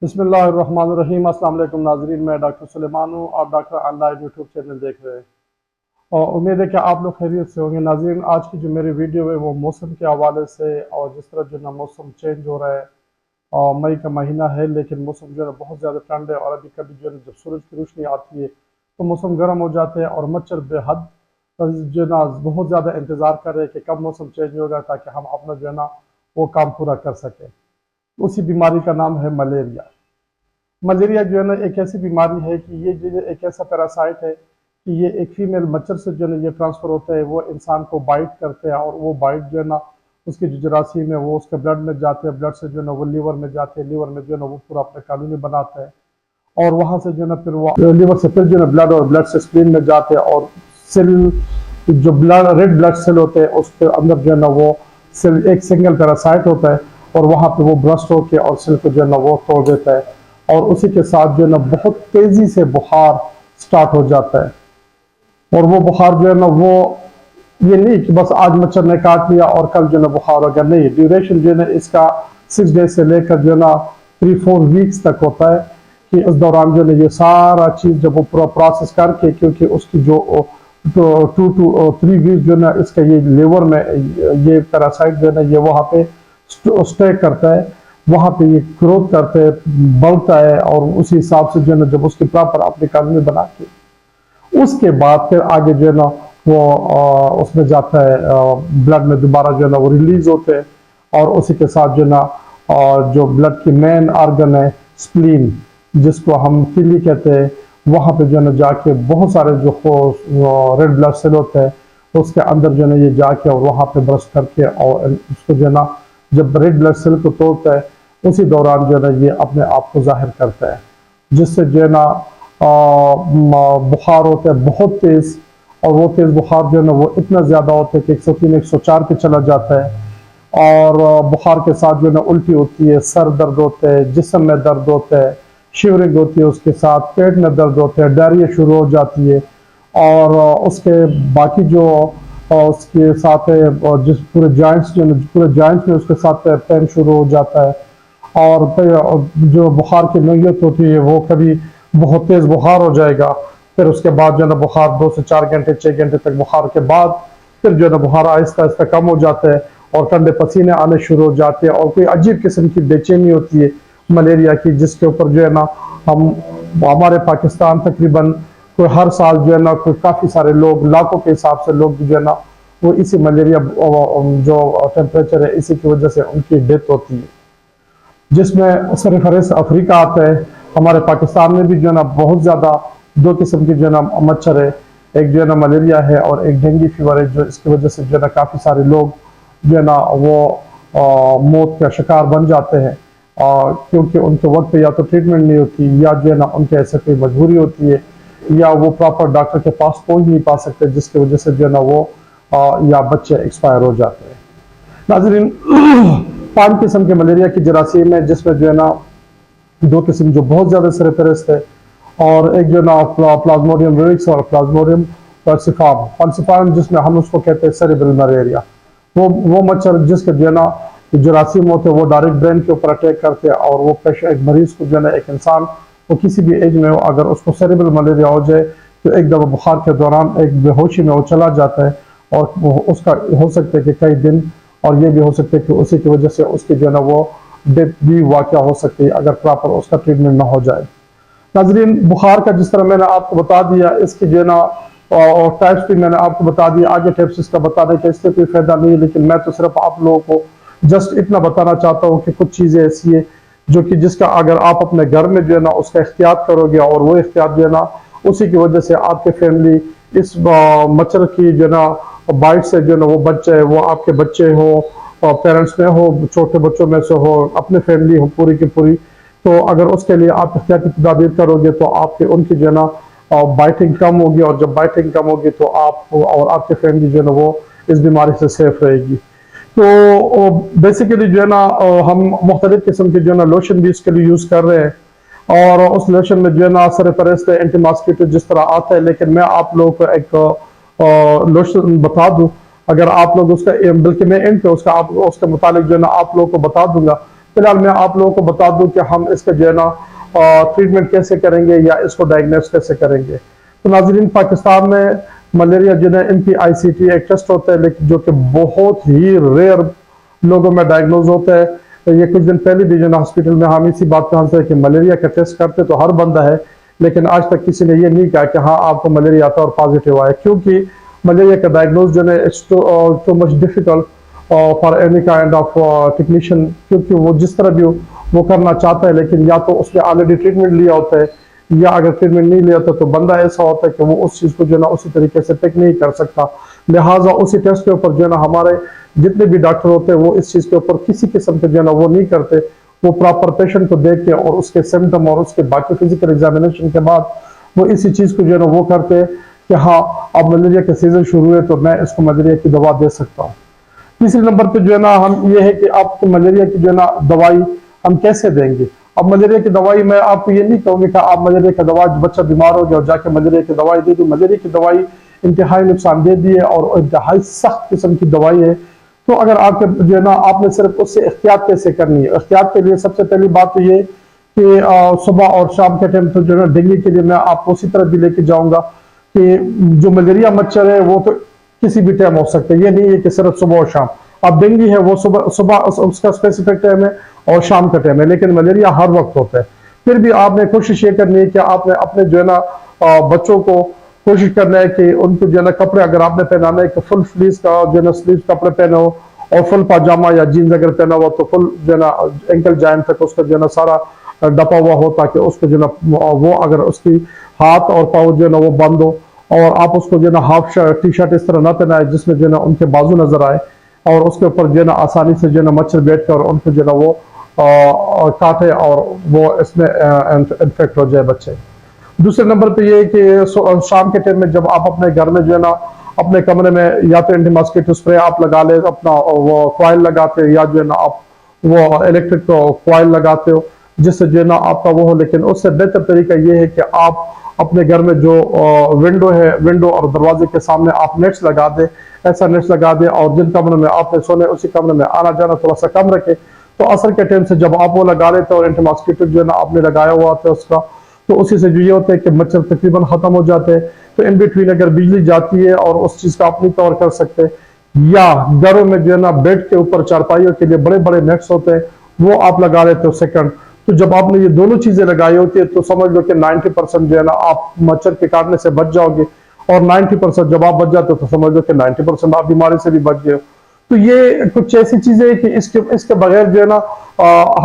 बिस्मिल्लाहिर्रहमानिर्रहीम। अस्सलाम वालेकुम नाजरीन, मैं डॉक्टर सुलेमान हूँ। आप डॉक्टर ऑनलाइन यूट्यूब चैनल देख रहे हैं और उम्मीद है कि आप लोग खैरियत से होंगे। नाजरीन, आज की जो मेरी वीडियो है वो मौसम के हवाले से, और जिस तरह जो ना मौसम चेंज हो रहा है और मई का महीना है, लेकिन मौसम जो है ना बहुत ज़्यादा ठंड है। और अभी कभी जो है ना जब सूरज की रोशनी आती है तो मौसम गर्म हो जाते हैं और मच्छर बेहद जो है ना बहुत ज़्यादा इंतज़ार कर रहे हैं कि कब मौसम चेंज होगा ताकि हम अपना जो है ना वो काम पूरा कर सकें। उसी बीमारी का नाम है मलेरिया। मलेरिया जो है ना एक ऐसी बीमारी है कि ये जो एक ऐसा पैरासाइट है कि ये एक फीमेल मच्छर से जो है ना ये ट्रांसफ़र होता है। वो इंसान को बाइट करते हैं और वो बाइट जो है ना उसकी जो जरासीम है वो उसके ब्लड में जाते हैं, ब्लड से जो है ना वो लीवर में जाते हैं, लीवर में जो है ना वो पूरा अपने कॉलोनी बनाता है और वहाँ से जो है ना फिर वो लीवर से फिर जो है ना ब्लड और ब्लड से स्प्लीन में जाते हैं और सेल जो ब्लड रेड ब्लड सेल होते हैं उसके अंदर जो है ना वो सेल एक सिंगल पैरासाइट होता है और वहाँ पे वो ब्रस्ट होके और सेल को जो है ना वो तोड़ देता है और उसी के साथ जो है ना बहुत तेजी से बुखार स्टार्ट हो जाता है। और वो बुखार जो है ना वो ये नहीं कि बस आज मच्छर ने काट लिया और कल जो है ना बुखार हो गया, नहीं। ड्यूरेशन जो है ना इसका 6 डेज से लेकर जो है ना 3-4 वीक्स तक होता है कि उस दौरान जो है ना ये सारा चीज़ जब वो पूरा प्रोसेस करके, क्योंकि उसकी जो 2 to 3 वीक जो है ना इसका ये लेवर में ये पैरासाइट जो है ना ये वहाँ पे स्टे करता है, वहाँ पे ये ग्रोथ करता है, बढ़ता है और उसी हिसाब से जो है ना जब उसकी प्रॉपर अपनी कॉलोनी बना के उसके बाद फिर आगे जो है ना वो उसमें जाता है, ब्लड में दोबारा जो है ना वो रिलीज होते हैं और उसी के साथ जो है ना जो ब्लड की मेन ऑर्गन है स्प्लीन, जिसको हम किडनी कहते हैं, वहाँ पे जो है ना जाके बहुत सारे जो रेड ब्लड सेल होते हैं उसके अंदर जो है ना ये जाके और वहाँ पे ब्रश करके और उसको जो है ना जब रेड ब्लड सेल को तोड़ता है उसी दौरान जो है ना ये अपने आप को जाहिर करता है, जिससे जो है ना बुखार होता है बहुत तेज़। और वो तेज़ बुखार जो है ना वो इतना ज़्यादा होता है कि 103-104 पे चला जाता है और बुखार के साथ जो है ना उल्टी होती है, सर दर्द होता है, जिस्म में दर्द होता है, शिवरिंग होती है, उसके साथ पेट में दर्द होता है, डायरिया शुरू हो जाती है और उसके बाकी जो उसके साथ है जिस पूरे जॉइंट्स जो पूरे जॉइंट्स में उसके साथ पेन शुरू हो जाता है। और फिर जो बुखार की नोयत होती है वो कभी बहुत तेज़ बुखार हो जाएगा, फिर उसके बाद जो है ना बुखार 2 से 4 घंटे 6 घंटे तक बुखार के बाद फिर जो है ना बुखार आहिस्ता आहिस्ता कम हो जाता है और ठंडे पसीने आने शुरू हो जाते हैं और कोई अजीब किस्म की बेचैनी होती है मलेरिया की, जिसके ऊपर जो है ना हम हमारे पाकिस्तान तकरीबन कोई हर साल जो है ना कोई काफ़ी सारे लोग लाखों के हिसाब से लोग जो है ना वो इसी मलेरिया जो टेम्परेचर है इसी की वजह से उनकी डेथ होती है, जिसमें सरफहरिस्त अफ्रीका आता है। हमारे पाकिस्तान में भी जो है ना बहुत ज़्यादा 2 किस्म की जो है ना मच्छर है, एक जो है ना मलेरिया है और एक डेंगू फीवर है, जो इसकी वजह से जो है ना काफ़ी सारे लोग जो है ना वो मौत का शिकार बन जाते हैं क्योंकि उनके वक्त पे या तो ट्रीटमेंट नहीं होती या जो है ना उनके ऐसे कोई मजबूरी होती है या वो प्रॉपर डॉक्टर के पास पहुंच नहीं पा सकते, जिसकी वजह से जो है ना वो या बच्चे एक्सपायर हो जाते हैं। नाजरीन, 5 किस्म के मलेरिया की जरासीम है, जिसमें जो है ना 2 किस्म जो बहुत ज़्यादा सरफहरिस्त है और एक जो है ना प्लाज्मोडियम विरिक्स और प्लाज्मोडियम फॉल्सिफारम जिसमें हम उसको कहते हैं सेरेब्रल मलेरिया। वो मच्छर जिसके जो है ना जरासीम होते हैं वो डायरेक्ट ब्रेन के ऊपर अटैक करते हैं और वो पेशेंट एक मरीज को जो है ना एक इंसान वो किसी भी एज में हो अगर उसको सेरेब्रल मलेरिया हो जाए तो एक दफ़ा बुखार के दौरान एक बेहोशी में वो चला जाता है और उसका हो सकता है कि कई दिन, और ये भी हो सकता है कि उसी की वजह से उसकी जो है ना वो डेथ भी वाक़या हो सकती है अगर प्रॉपर उसका ट्रीटमेंट ना हो जाए। नाजरीन, बुखार का जिस तरह मैंने आपको बता दिया, इसकी जो है ना और टाइप्स भी मैंने आपको बता दिया, आगे टिप्स इसका बताने का इससे कोई फायदा नहीं है, लेकिन मैं तो सिर्फ आप लोगों को जस्ट इतना बताना चाहता हूँ कि कुछ चीज़ें ऐसी है जो कि जिसका अगर आप अपने घर में जो है ना उसका एहतियात करोगे और वो एहतियात जो है ना उसी की वजह से आपके फैमिली इस मच्छर की जो है ना बाइट से जो है ना वो बच जाए, वो आपके बच्चे हो और पेरेंट्स में हो, छोटे बच्चों में से हो, अपने फैमिली हो पूरी की पूरी, तो अगर उसके लिए आप एहतियाती तदाबीर करोगे तो आपके उनकी जो है ना बाइटिंग कम होगी और जब बाइटिंग कम होगी तो आप और आपके फैमिली जो है ना वो इस बीमारी से सेफ रहेगी। तो बेसिकली जो है ना हम मुख्तलिफ किस्म के जो है ना लोशन भी इसके लिए यूज़ कर रहे हैं और उस लोशन में जो है ना सरफहरिस्त एंटी मॉस्किटो जिस तरह आता है, लेकिन मैं आप लोगों को एक लोशन बता दूं, अगर आप लोग उसका बल्कि मैं एंड पे उसका आप उसके मुतालिक जो है ना आप लोगों को बता दूंगा फिलहाल मैं आप लोगों को बता दूं कि हम इसका जो है ना ट्रीटमेंट कैसे करेंगे या इसको डायग्नोस कैसे करेंगे। तो नाज़रीन, पाकिस्तान में मलेरिया जो है MPICT एक टेस्ट होता है, लेकिन जो कि बहुत ही रेयर लोगों में डायग्नोज होता है। ये कुछ दिन पहले भी जो ना हॉस्पिटल में हम इसी बात पे हंसे कि मलेरिया का टेस्ट करते तो हर बंदा है, लेकिन आज तक किसी ने ये नहीं कहा कि हाँ आपको मलेरिया आता और पॉजिटिव आया, क्योंकि मलेरिया का डायग्नोज जो है it's too much difficult for any kind of technician, क्योंकि वो जिस तरह भी वो करना चाहता है, लेकिन या तो उसने ऑलरेडी ट्रीटमेंट लिया होता है, या अगर ट्रीटमेंट नहीं लिया होता तो बंदा ऐसा होता है कि वो उस चीज़ को जो है ना उसी तरीके से पिक नहीं कर सकता। लिहाजा उसी टेस्ट के ऊपर जो है ना हमारे जितने भी डॉक्टर होते हैं वो इस चीज़ के ऊपर किसी किस्म के जो है ना वो नहीं करते। वो प्रॉपर पेशेंट को देख के और उसके सिम्टम और उसके बाकी फिजिकल एग्जामिनेशन के बाद वो इसी चीज़ को जो है ना वो करते कि हाँ अब मलेरिया का सीजन शुरू है तो मैं इसको मलेरिया की दवा दे सकता हूँ। तीसरे नंबर पे जो है ना हम ये है कि आपको मलेरिया की जो है ना दवाई हम कैसे देंगे। अब मलेरिया की दवाई मैं आपको ये नहीं कहूँगी कि आप मलेरिया की दवा, बच्चा बीमार हो गया और जाके मलेरिया की दवाई दे दो। मलेरिया की दवाई इंतहाई नुकसानदेह भी है और इंतहाई सख्त किस्म की दवाई है। तो अगर आपके जो है ना आपने सिर्फ उससे एहतियात कैसे करनी है। एहतियात के लिए सबसे पहली बात तो ये कि सुबह और शाम के टाइम तो जो है ना डेंगू के लिए मैं आपको उसी तरह भी लेके जाऊंगा कि जो मलेरिया मच्छर है वो तो किसी भी टाइम हो सकता है, ये नहीं है कि सिर्फ सुबह और शाम। अब डेंगू है वो सुबह सुबह उसका स्पेसिफिक टाइम है और शाम का टाइम है, लेकिन मलेरिया हर वक्त होता है। फिर भी आपने कोशिश ये करनी है कि आपने अपने जो है ना बच्चों को कोशिश करना है कि उनको जो है ना कपड़े अगर आपने पहनाना है कि फुल स्लीव का जो है ना स्लीव कपड़े पहनो, और फुल पाजामा या जीन्स अगर पहना हुआ तो फुल जो है ना एंकल जॉइंट तक उसका जो है ना सारा डपा हुआ हो, ताकि उसको जो है ना वो अगर उसकी हाथ और पाँव जो है ना वो बंद हो, और आप उसको जो है ना हाफ टी शर्ट इस तरह ना पहनाए जिसमें जो है ना उनके बाजू नजर आए, और उसके ऊपर जो है ना आसानी से जो है ना मच्छर बैठ कर उनको जो है ना वो काटे और वो इसमें इन्फेक्ट हो जाए बच्चे। दूसरे नंबर पे ये कि शाम के टाइम में जब आप अपने घर में जो है ना अपने कमरे में या तो एंटी मॉस्किटो स्प्रे आप लगा ले, अपना वो कॉइल लगाते हो, या जो है ना आप वो इलेक्ट्रिक कॉइल लगाते हो जिससे जो है ना आपका वो हो। लेकिन उससे बेहतर तरीका ये है कि आप अपने घर में जो विंडो है, विंडो और दरवाजे के सामने आप नेट्स लगा दे, ऐसा नेट्स लगा दे, और जिन कमरों में आपने सोने उसी कमरे में आना जाना थोड़ा सा कम रखे। तो असर के टाइम से जब आप वो लगा लेते हो और एंटी मॉस्किटो जो है ना आपने लगाया हुआ था उसका, तो उसी से जो ये होता है कि मच्छर तकरीबन खत्म हो जाते हैं। तो इन बिटवीन अगर बिजली जाती है और उस चीज का आप नहीं कवर कर सकते, या घरों में जो है ना बेड के ऊपर चारपाइयों के लिए बड़े बड़े नेट्स होते हैं वो आप लगा लेते हो सेकंड, तो जब आपने ये दोनों चीजें लगाई होती है तो समझ लो कि 90% जो है ना आप मच्छर के काटने से बच जाओगे, और 90% जब आप बच जाते हो तो समझ लो कि 90% आप बीमारी से भी बच गए हो। तो ये कुछ ऐसी चीजें हैं कि इसके बगैर जो है ना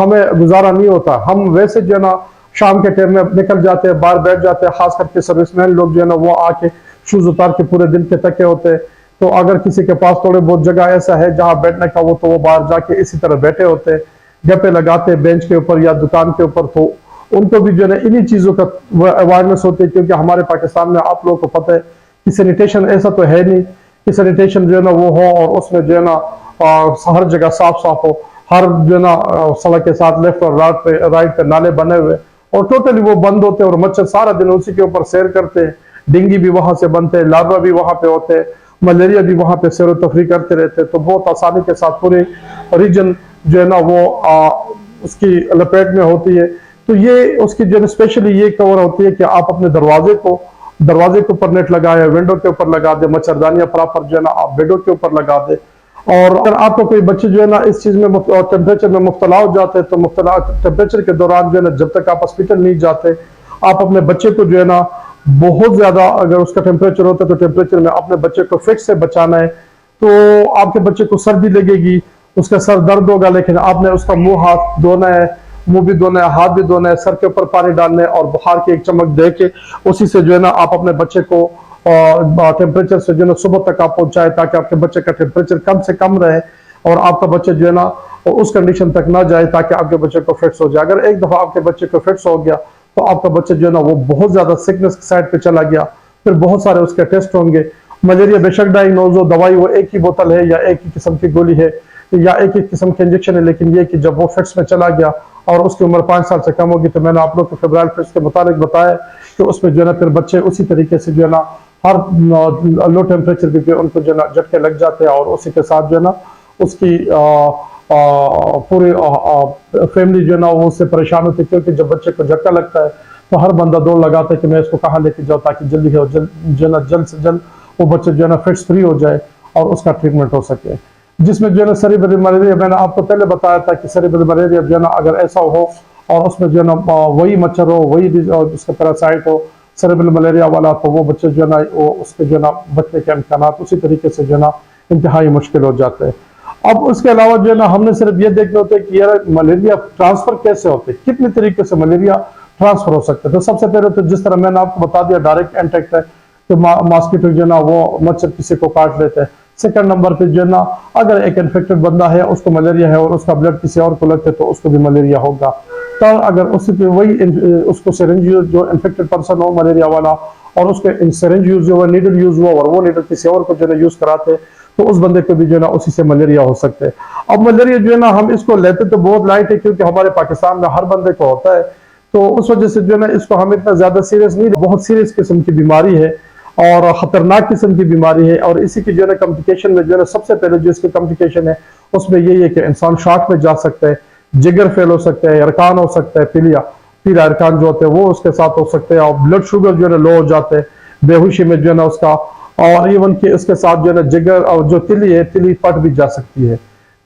हमें गुजारा नहीं होता। हम वैसे जो है ना शाम के टाइम में निकल जाते हैं, बाहर बैठ जाते हैं, खास करके सर्विसमैन लोग जो है ना वो आके शूज उतार के पूरे दिन के थके होते हैं। तो अगर किसी के पास थोड़े बहुत जगह ऐसा है जहां बैठने का हो तो वो बाहर जाके इसी तरह बैठे होते हैं, गप्पे लगाते हैं बेंच के ऊपर या दुकान के ऊपर। तो उनको भी जो है ना इन्हीं चीजों का अवेयरनेस होती है, क्योंकि हमारे पाकिस्तान में आप लोगों को पता है कि सैनिटेशन ऐसा तो है नहीं कि सैनिटेशन जो है ना वो हो और उसमें जो है ना हर जगह साफ साफ हो, हर जो है ना सड़क के साथ लेफ्ट और राइट पे नाले बने हुए और टोटली वो बंद होते हैं, और मच्छर सारा दिन उसी के ऊपर सैर करते हैं। डेंगू भी वहां से बनते हैं, लार्वा भी वहां पे होते हैं, मलेरिया भी वहां पे सैर तफरी करते रहते हैं। तो बहुत आसानी के साथ पूरे रीजन जो है ना वो उसकी लपेट में होती है। तो ये उसकी जो स्पेशली ये कवर होती है कि आप अपने दरवाजे के ऊपर नेट लगाए, विंडो के ऊपर लगा दे, मच्छरदानियां प्रॉपर जो है ना आप बेडों के ऊपर लगा दे। और अगर आपको कोई बच्चे जो है ना इस चीज में टेम्परेचर में मुब्तला हो जाते हैं तो मुब्तला टेम्परेचर के दौरान जो है ना जब तक आप हॉस्पिटल नहीं जाते, आप अपने बच्चे को जो है ना बहुत ज्यादा अगर उसका टेम्परेचर होता है तो टेम्परेचर में अपने बच्चे को फिट से बचाना है। तो आपके बच्चे को सर्दी लगेगी, उसका सर दर्द होगा, लेकिन आपने उसका मुंह हाथ धोना है, मुंह भी धोना है, हाथ भी धोना है, सर के ऊपर पानी डालना है और बुखार की एक चमक दे के उसी से जो है ना आप अपने बच्चे को टेम्परेचर से जो है ना सुबह तक आप पहुंचाए, ताकि आपके बच्चे का टेम्परेचर कम से कम रहे और आपका बच्चा जो है ना उस कंडीशन तक ना जाए ताकि आपके बच्चे को फिट्स हो जाए। अगर एक दफा आपके बच्चे को फिट्स हो गया तो आपका बच्चा जो है ना वो बहुत ज्यादा सिकनेस की साइड पे चला गया, फिर बहुत सारे उसके टेस्ट होंगे। मलेरिया बेशक डायग्नोज हो, दवाई वो एक ही बोतल है या एक ही किस्म की गोली है या एक ही किस्म के इंजेक्शन है, लेकिन ये कि जब वो फिट्स में चला गया और उसकी उम्र 5 साल से कम होगी, तो मैंने आप लोग को फेब्राइल फिट्स के मुताबिक बताया कि उसमें जो है ना फिर बच्चे उसी तरीके से जो है ना हर लो टेम्परेचर पे उनको जो है ना झटके लग जाते हैं और उसी के साथ जो है ना उसकी पूरी फैमिली जो है ना वो उससे परेशान होती है, क्योंकि जब बच्चे को झटका लगता है तो हर बंदा दौड़ लगाता है कि मैं इसको कहाँ लेके जाऊँ ताकि जल्दी हो जो है ना जल्द से जल्द वो बच्चे जो है ना फिट्स फ्री हो जाए और उसका ट्रीटमेंट हो सके। जिसमें जो है ना सेरेब्रल मलेरिया, मैंने आपको पहले बताया था कि सेरेब्रल मलेरिया जो है ना अगर ऐसा हो और उसमें जो है ना वही मच्छर हो, वही उसका पैरासाइट हो सेरेब्रल मलेरिया वाला, तो वो बच्चे जो है ना वो उसके जो है ना बचने के इम्कान उसी तरीके से जो है ना इंतहाई मुश्किल हो जाते हैं। अब उसके अलावा जो है ना हमने सिर्फ ये देखना होता है कि यार मलेरिया ट्रांसफर कैसे होते हैं, कितने तरीके से मलेरिया ट्रांसफर हो सकते हैं। तो सबसे पहले तो जिस तरह मैंने आपको बता दिया डायरेक्ट एंटेक्ट है, तो मॉस्किटो जो है ना वो मच्छर किसी को काट लेते हैं। सेकंड नंबर पे जो है ना अगर एक इन्फेक्टेड बंदा है उसको मलेरिया है और उसका ब्लड किसी और को लगता है तो उसको भी मलेरिया होगा। तो अगर उसी पे वही उसको सिरिंज जो इन्फेक्टेड पर्सन हो मलेरिया वाला और उसके सिरिंज यूज हुआ, नीडल यूज हुआ और वो नीडल किसी और को जो है यूज कराते तो उस बंदे को भी जो है ना उसी से मलेरिया हो सकते हैं। अब मलेरिया जो है ना हम इसको लेते तो बहुत लाइट है क्योंकि हमारे पाकिस्तान में हर बंदे को होता है, तो उस वजह से जो है ना इसको हम इतना ज्यादा सीरियस नहीं, बहुत सीरियस किस्म की बीमारी है और खतरनाक किस्म की बीमारी है। और इसी की जो है ना कॉम्प्लिकेशन में जो है ना सबसे पहले जो इसकी कॉम्प्लिकेशन है उसमें यही है कि इंसान शॉक में जा सकता है, जिगर फेल हो सकता है, अरकान हो सकता है, पीला अरकान जो होते हैं वो उसके साथ हो सकते हैं और ब्लड शुगर जो है ना लो हो जाते हैं, बेहोशी में जो है ना उसका, और इवन कि इसके साथ जो है ना जिगर और जो तिली है तिली फट भी जा सकती है।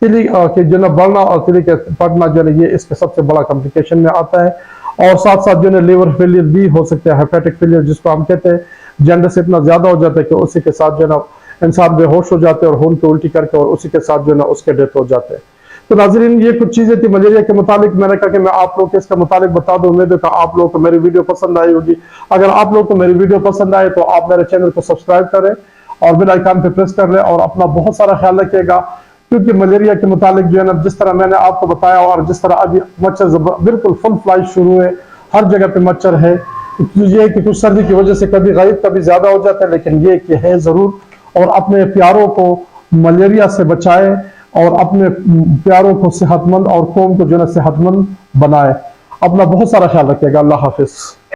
तिली के जो है ना बढ़ना और तिली के फटना जो है ये इसके सबसे बड़ा कॉम्प्लिकेशन में आता है। और साथ साथ जो है लिवर फेलियर भी हो सकता है, हेपेटिक फेलियर जिसको हम कहते हैं, जंडिस इतना ज्यादा हो जाता है कि उसी के साथ जो है ना इंसान बेहोश हो जाते हैं और खून की उल्टी करके और उसी के साथ जो है ना उसके डेथ हो जाते हैं। तो नाजरीन ये कुछ चीजें थी मलेरिया के मुतालिक, मैंने कहा कि मैं आप लोग के इसके मुतालिक बता दूं। उम्मीद है कि आप लोगों को मेरी वीडियो पसंद आई होगी। अगर आप लोग को मेरी वीडियो पसंद आए तो आप मेरे चैनल को सब्सक्राइब करें और बेल आइकन पे प्रेस कर लें और अपना बहुत सारा ख्याल रखिएगा, क्योंकि मलेरिया के मुतालिक जो है ना जिस तरह मैंने आपको बताया और जिस तरह अभी मच्छर बिल्कुल फुल फ्लाइश शुरू है, हर जगह पे मच्छर है। ये कि कुछ सर्दी की वजह से कभी गायब कभी ज्यादा हो जाता है, लेकिन ये कि है जरूर। और अपने प्यारों को मलेरिया से बचाए और अपने प्यारों को सेहतमंद और कौम को जो है सेहतमंद बनाए। अपना बहुत सारा ख्याल रखिएगा। अल्लाह हाफिज।